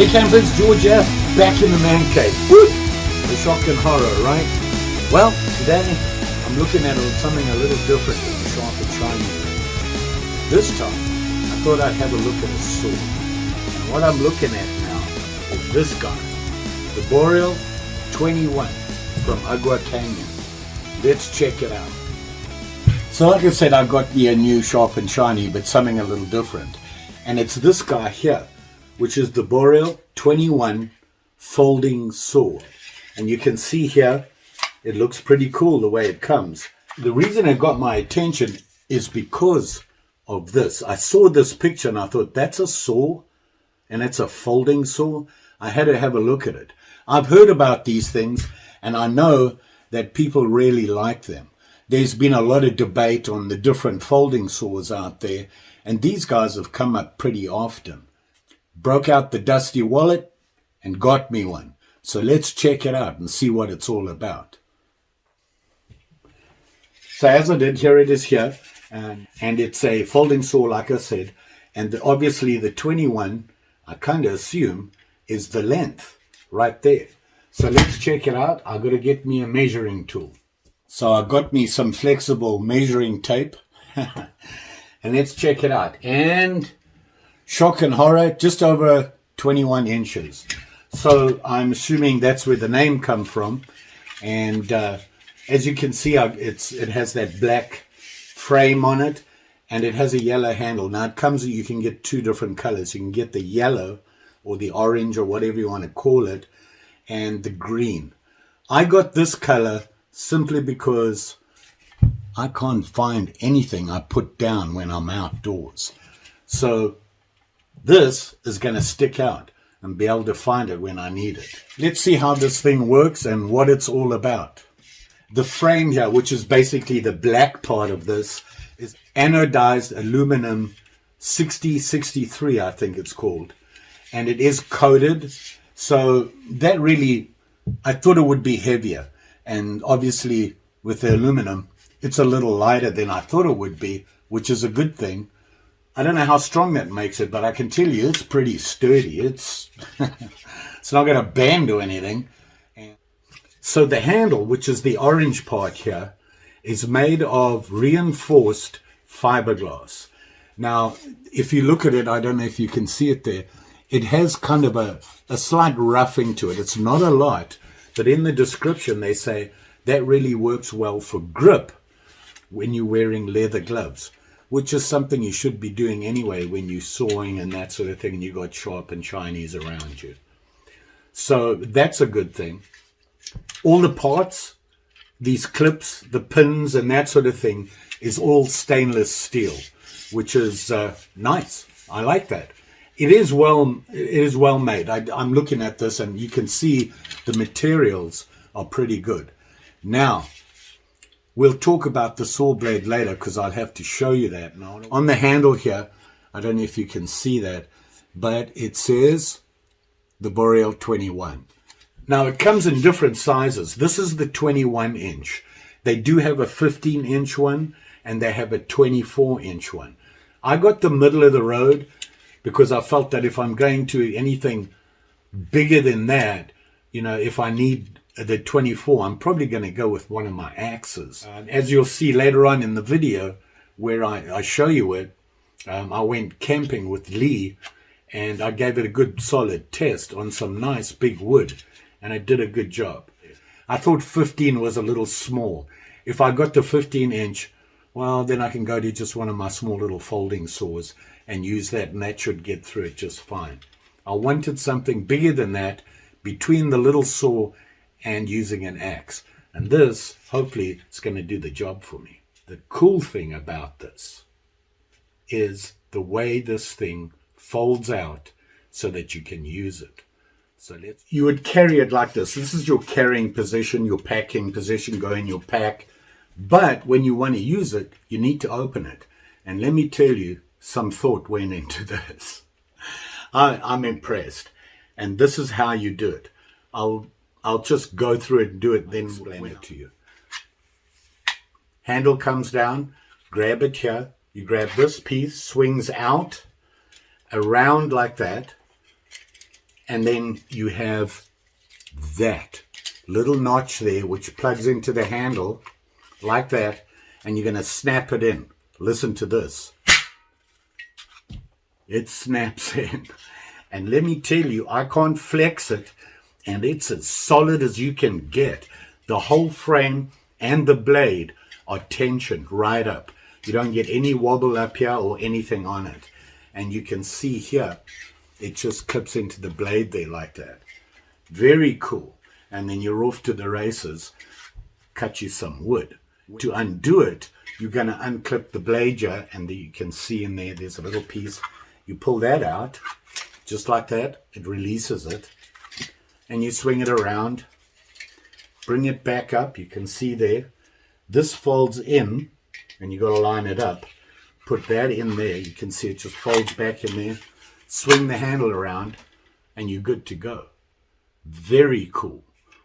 Hey campers, Georgia, back in the man cave. Woo! The shock and horror, right? Well, today I'm looking at something a little different than the sharp and shiny. This time, I thought I'd have a look at a sword. And what I'm looking at now is this guy, the Boreal 21 from Agawa Canyon. Let's check it out. So like I said, I've got me a new sharp and shiny, but something a little different. And it's this guy here, which is the Boreal 21 folding saw. And you can see here, it looks pretty cool the way it comes. The reason it got my attention is because of this. I saw this picture and I thought, that's a saw and it's a folding saw. I had to have a look at it. I've heard about these things and I know that people really like them. There's been a lot of debate on the different folding saws out there, and these guys have come up pretty often. Broke out the dusty wallet and got me one. So let's check it out and see what it's all about. So as I did, here it is here. And it's a folding saw, like I said. And obviously the 21, I kind of assume, is the length right there. So let's check it out. I've got to get me a measuring tool. So I got me some flexible measuring tape. And let's check it out. And shock and horror, just over 21 inches. So I'm assuming that's where the name come from. And as you can see, it has that black frame on it, and it has a yellow handle. Now it comes, you can get two different colors. You can get the yellow or the orange or whatever you want to call it, and the green. I got this color simply because I can't find anything I put down when I'm outdoors. So this is going to stick out and be able to find it when I need it. Let's see how this thing works and what it's all about. The frame here, which is basically the black part of this, is anodized aluminum 6063, I think it's called. And it is coated. So that really, I thought it would be heavier. And obviously with the aluminum, it's a little lighter than I thought it would be, which is a good thing. I don't know how strong that makes it, but I can tell you it's pretty sturdy. It's not going to bend or anything. So the handle, which is the orange part here, is made of reinforced fiberglass. Now, if you look at it, I don't know if you can see it there, it has kind of a slight roughing to it. It's not a lot, but in the description they say that really works well for grip when you're wearing leather gloves, which is something you should be doing anyway when you're sawing and that sort of thing, and you got sharp and shinies around you. So that's a good thing. All the parts, these clips, the pins and that sort of thing, is all stainless steel, which is nice. I like that. It is well made. I'm looking at this and you can see the materials are pretty good. Now, we'll talk about the saw blade later because I'll have to show you that. Now, on the handle here, I don't know if you can see that, but it says the Boreal 21. Now, it comes in different sizes. This is the 21 inch. They do have a 15 inch one and they have a 24 inch one. I got the middle of the road because I felt that if I'm going to anything bigger than that, you know, if I need the 24, I'm probably going to go with one of my axes. As you'll see later on in the video where I show you it, I went camping with Lee and I gave it a good solid test on some nice big wood, and it did a good job. I thought 15 was a little small. If I got the 15 inch, well, then I can go to just one of my small little folding saws and use that, and that should get through it just fine. I wanted something bigger than that between the little saw and using an axe. And this, hopefully, is going to do the job for me. The cool thing about this is the way this thing folds out so that you can use it. So you would carry it like this. This is your carrying position, your packing position, go in your pack. But when you want to use it, you need to open it. And let me tell you, some thought went into this. I'm impressed. And this is how you do it. I'll just go through it and do it, then explain it to you. Handle comes down, grab it here. You grab this piece, swings out, around like that, And then you have that little notch there which plugs into the handle like that, and you're going to snap it in. Listen to this. It snaps in. And let me tell you, I can't flex it, and it's as solid as you can get. The whole frame and the blade are tensioned right up. You don't get any wobble up here or anything on it. And you can see here, it just clips into the blade there like that. Very cool. And then you're off to the races. Cut you some wood. To undo it, you're going to unclip the blade here, and you can see in there, there's a little piece. You pull that out, just like that. It releases it. And you swing it around. Bring it back up. You can see there. This folds in, and you've got to line it up. Put that in there. You can see it just folds back in there. Swing the handle around, and you're good to go. Very cool.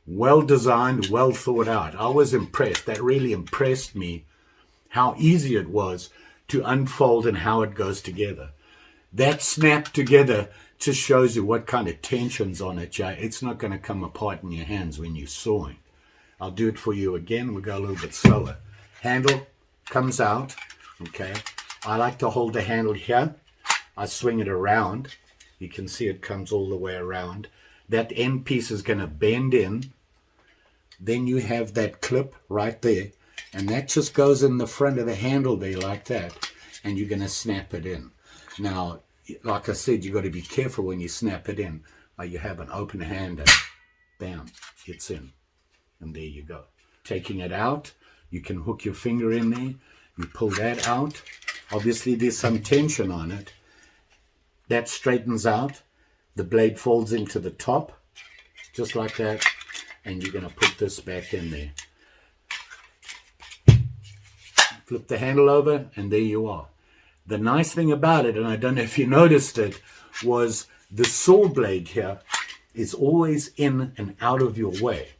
Well designed, well thought out. I was impressed. That really impressed me, how easy it was to unfold and how it goes together. That snap together just shows you what kind of tension's on it, Jay. It's not going to come apart in your hands when you're sawing. I'll do it for you again. We'll go a little bit slower. Handle comes out. Okay. I like to hold the handle here. I swing it around. You can see it comes all the way around. That end piece is going to bend in. Then you have that clip right there. And that just goes in the front of the handle there like that. And you're going to snap it in. Now, like I said, you've got to be careful when you snap it in. You have an open hand and bam, it's in. And there you go. Taking it out, you can hook your finger in there. You pull that out. Obviously, there's some tension on it. That straightens out. The blade folds into the top, just like that. And you're going to put this back in there. Flip the handle over, and there you are. The nice thing about it, and I don't know if you noticed it, was the saw blade here is always in and out of your way.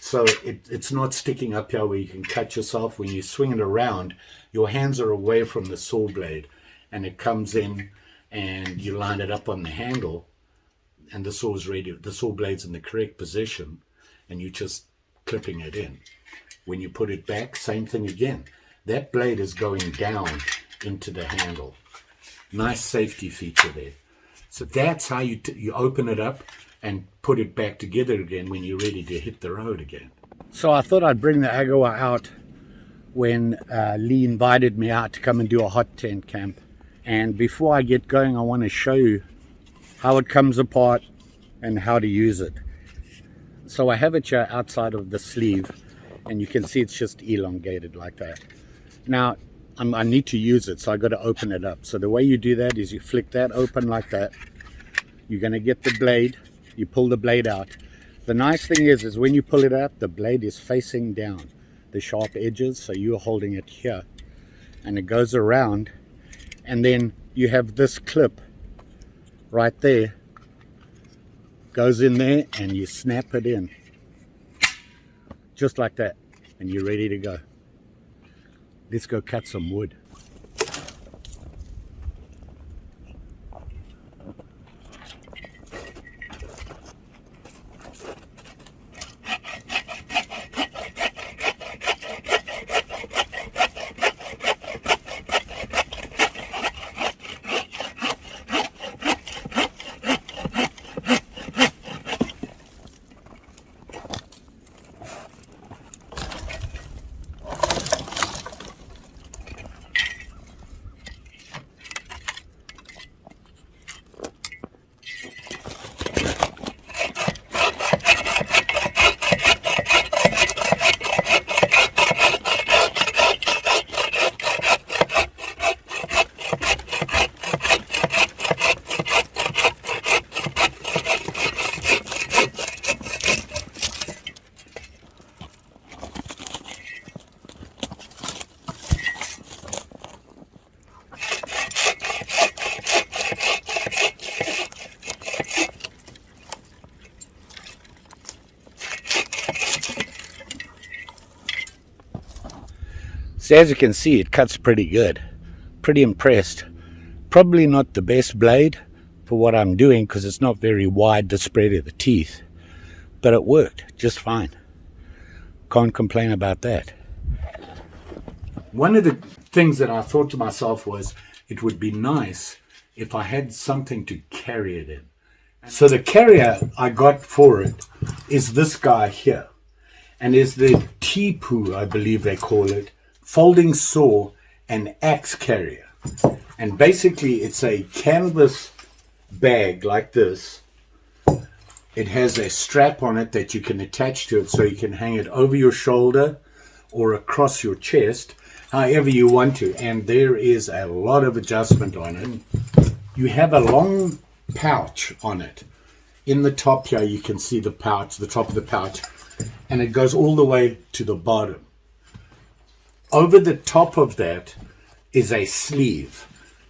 So it's not sticking up here where you can cut yourself. When you swing it around, your hands are away from the saw blade, and it comes in, and you line it up on the handle, and the saw is ready. The saw blade's in the correct position, and you're just clipping it in. When you put it back, same thing again. That blade is going down into the handle. Nice safety feature there. So that's how you open it up and put it back together again when you're ready to hit the road again. So I thought I'd bring the Agawa out when Lee invited me out to come and do a hot tent camp. And before I get going, I want to show you how it comes apart and how to use it. So I have it here outside of the sleeve, and you can see it's just elongated like that. Now, I need to use it, so I got to open it up. So the way you do that is you flick that open like that. You're going to get the blade. You pull the blade out. The nice thing is when you pull it out, the blade is facing down, the sharp edges, so you're holding it here. And it goes around, and then you have this clip right there. Goes in there, and you snap it in. Just like that. And you're ready to go. Let's go cut some wood. So as you can see, it cuts pretty good. Pretty impressed. Probably not the best blade, for what I'm doing because it's not very wide, the spread of the teeth. But it worked just fine. Can't complain about that. One of the things that I thought to myself was it would be nice if I had something to carry it in. So the carrier I got for it is this guy here. And is the teepoo, I believe they call it, folding saw and axe carrier. And basically it's a canvas bag like this. It has a strap on it that you can attach to it so you can hang it over your shoulder or across your chest, however you want to. And there is a lot of adjustment on it. You have a long pouch on it. In the top here you can see the pouch, the top of the pouch, and it goes all the way to the bottom. Over the top of that is a sleeve,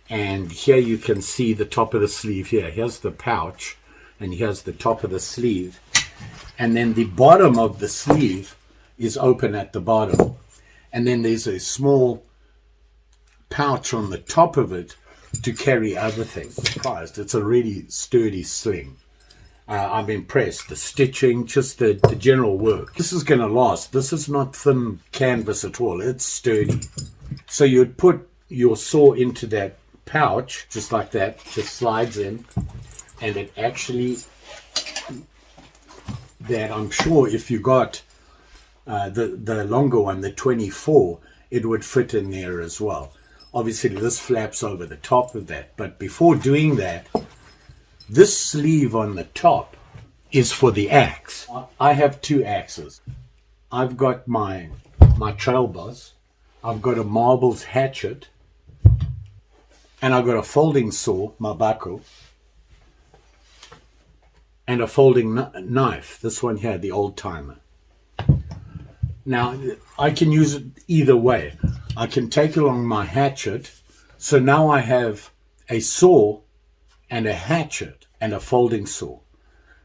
and here you can see the top of the sleeve here. Here's the pouch, and here's the top of the sleeve, and then the bottom of the sleeve is open at the bottom, and then there's a small pouch on the top of it to carry other things. Surprised, it's a really sturdy sling. I'm impressed. The stitching, just the general work. This is going to last. This is not thin canvas at all. It's sturdy. So you'd put your saw into that pouch, just like that, just slides in, and it actually, that I'm sure if you got the longer one, the 24, it would fit in there as well. Obviously this flaps over the top of that, but before doing that, this sleeve on the top is for the axe. I have two axes. I've got my trail boss, I've got a marbles hatchet, and I've got a folding saw, my bako, and a folding knife, this one here, the old timer. Now, I can use it either way. I can take along my hatchet, so now I have a saw and a hatchet and a folding saw.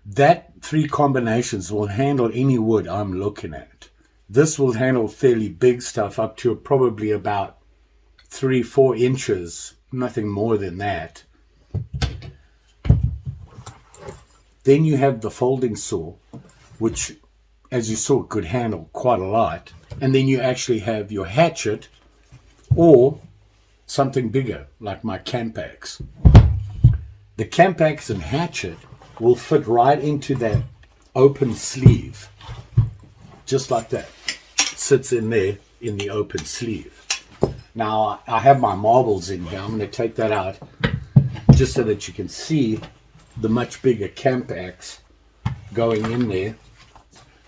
That three combinations will handle any wood I'm looking at. This will handle fairly big stuff up to probably about 3-4 inches, nothing more than that. Then you have the folding saw, which, as you saw, could handle quite a lot. And then you actually have your hatchet or something bigger, like my camp axe. The camp axe and hatchet will fit right into that open sleeve, just like that. It sits in there in the open sleeve. Now I have my marbles in here. I'm going to take that out just so that you can see the much bigger camp axe going in there.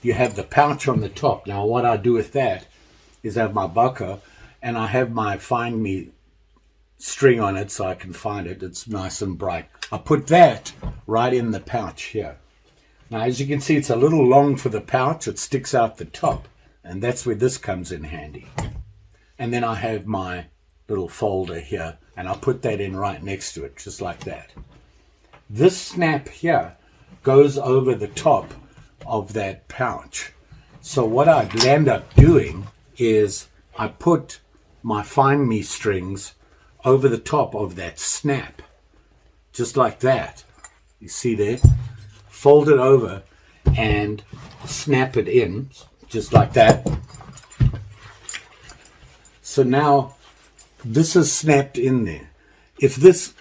You have the pouch on the top. Now what I do with that is I have my bucker and I have my find me string on it so I can find it. It's nice and bright. I put that right in the pouch here. Now as you can see, it's a little long for the pouch. It sticks out the top, and that's where this comes in handy. And then I have my little folder here, and I put that in right next to it, just like that. This snap here goes over the top of that pouch. So what I'd end up doing is I put my find me strings over the top of that snap, just like that. You see there? Fold it over and snap it in, just like that. So now this is snapped in there. If this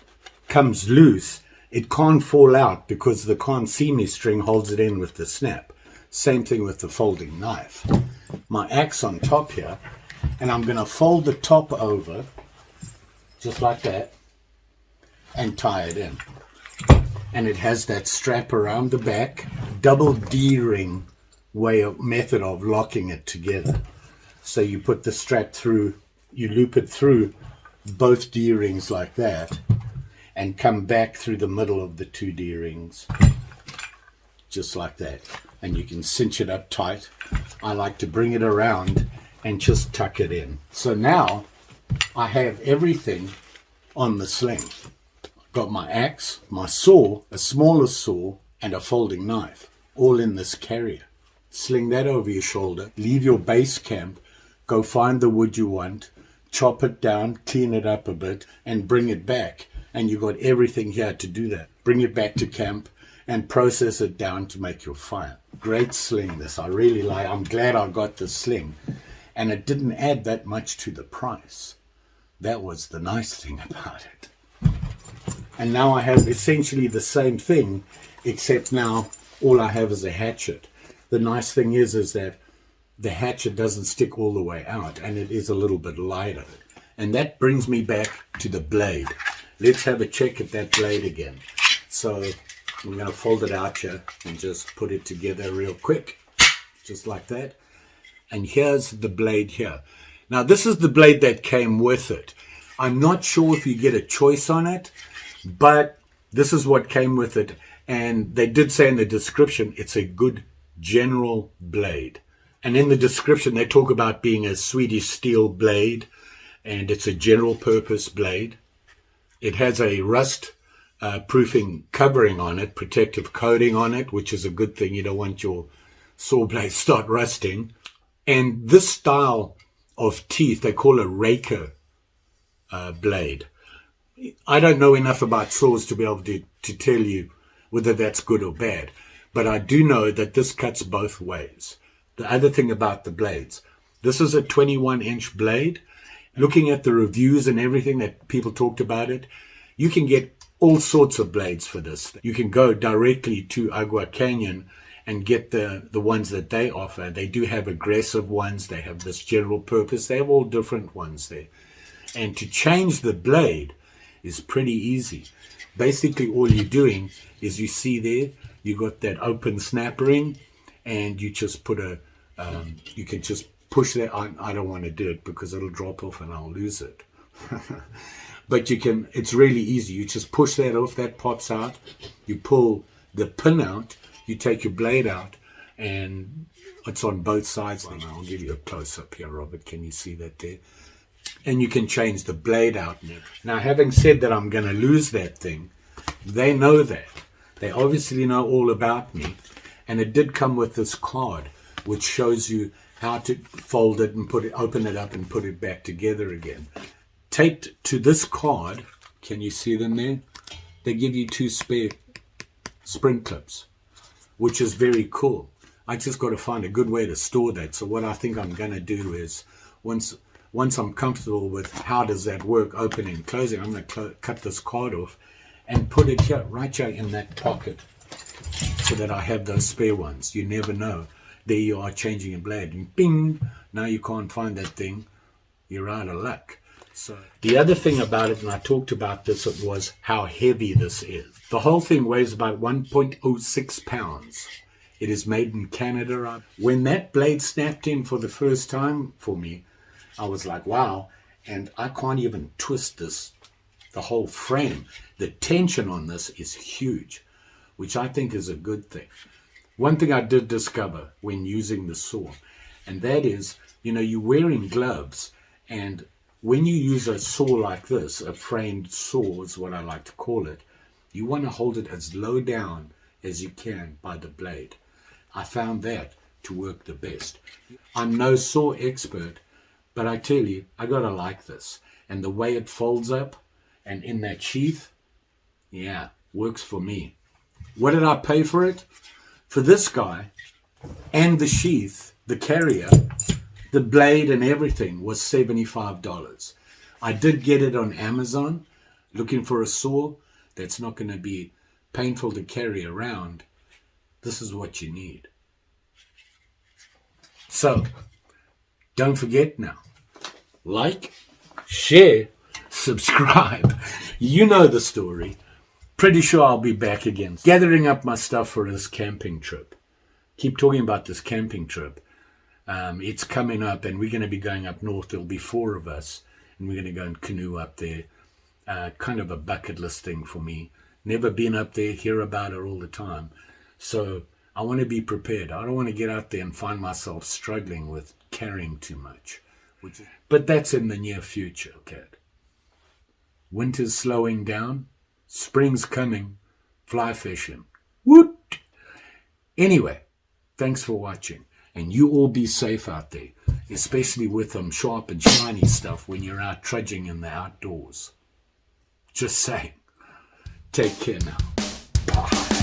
comes loose, it can't fall out because the can't see me string holds it in with the snap. Same thing with the folding knife. My axe on top here, and I'm going to fold the top over just like that and tie it in. And it has that strap around the back, double D-ring method of locking it together. So you put the strap through, you loop it through both D-rings like that and come back through the middle of the two D-rings, just like that. And you can cinch it up tight. I like to bring it around and just tuck it in. So now I have everything on the sling. I've got my axe, my saw, a smaller saw, and a folding knife, all in this carrier. Sling that over your shoulder, leave your base camp, go find the wood you want, chop it down, clean it up a bit, and bring it back. and you got everything here to do that. Bring it back to camp and process it down to make your fire. Great sling, this. I really like. I'm glad I got this sling, and it didn't add that much to the price. That was the nice thing about it. And now I have essentially the same thing, except now all I have is a hatchet. The nice thing is that the hatchet doesn't stick all the way out, and it is a little bit lighter. And that brings me back to the blade. Let's have a check at that blade again. So I'm going to fold it out here and just put it together real quick, just like that. And here's the blade here. Now this is the blade that came with it. I'm not sure if you get a choice on it, but this is what came with it. And they did say in the description, it's a good general blade. And in the description, they talk about being a Swedish steel blade, and it's a general purpose blade. It has a rust proofing covering on it, protective coating on it, which is a good thing. You don't want your saw blade start rusting. And this style of teeth, they call a raker blade. I don't know enough about saws to be able to tell you whether that's good or bad, but I do know that this cuts both ways. The other thing about the blades, this is a 21-inch blade. Looking at the reviews and everything that people talked about it, you can get all sorts of blades for this. You can go directly to Agawa Canyon and get the ones that they offer. They do have aggressive ones. They have this general purpose. They have all different ones there. And to change the blade is pretty easy. Basically, all you're doing is, you see there, you got that open snap ring, and you just put you can just push that. I don't want to do it because it'll drop off and I'll lose it. But you can, it's really easy. You just push that off, that pops out. You pull the pin out, you take your blade out, and it's on both sides. I'll give you a close-up here, Robert. Can you see that there? And you can change the blade out. Now, having said that I'm going to lose that thing, they know that. They obviously know all about me. And it did come with this card, which shows you how to fold it and open it up and put it back together again. Taped to this card, can you see them there? They give you 2 spare spring clips, which is very cool. I just got to find a good way to store that. So what I think I'm going to do is, once I'm comfortable with how does that work, opening and closing, I'm going to cut this card off and put it here, right here in that pocket, so that I have those spare ones. You never know. There you are changing a blade, and bing, now you can't find that thing. You're out of luck. So the other thing about it, and I talked about this, it was how heavy this is. The whole thing weighs about 1.06 pounds. It is made in Canada. When that blade snapped in for the first time for me, I was like, wow. And I can't even twist this, the whole frame. The tension on this is huge, which I think is a good thing. One thing I did discover when using the saw, and that is, you're wearing gloves, and when you use a saw like this, a framed saw is what I like to call it, you want to hold it as low down as you can by the blade. I found that to work the best. I'm no saw expert, but I tell you, I gotta like this. And the way it folds up and in that sheath, yeah, works for me. What did I pay for it? For this guy and the sheath, the carrier, the blade and everything was $75. I did get it on Amazon, looking for a saw that's not going to be painful to carry around. This is what you need. So, don't forget now, like, share, subscribe. You know the story. Pretty sure I'll be back again, gathering up my stuff for this camping trip. Keep talking about this camping trip. It's coming up, and we're going to be going up north. There'll be 4 of us, and we're going to go and canoe up there. Kind of a bucket list thing for me. Never been up there, hear about it all the time. So I want to be prepared. I don't want to get out there and find myself struggling with carrying too much. But that's in the near future, okay? Winter's slowing down. Spring's coming. Fly fishing. Woot! Anyway, thanks for watching. And you all be safe out there, especially with sharp and shiny stuff when you're out trudging in the outdoors. Just saying. Take care now. Bye.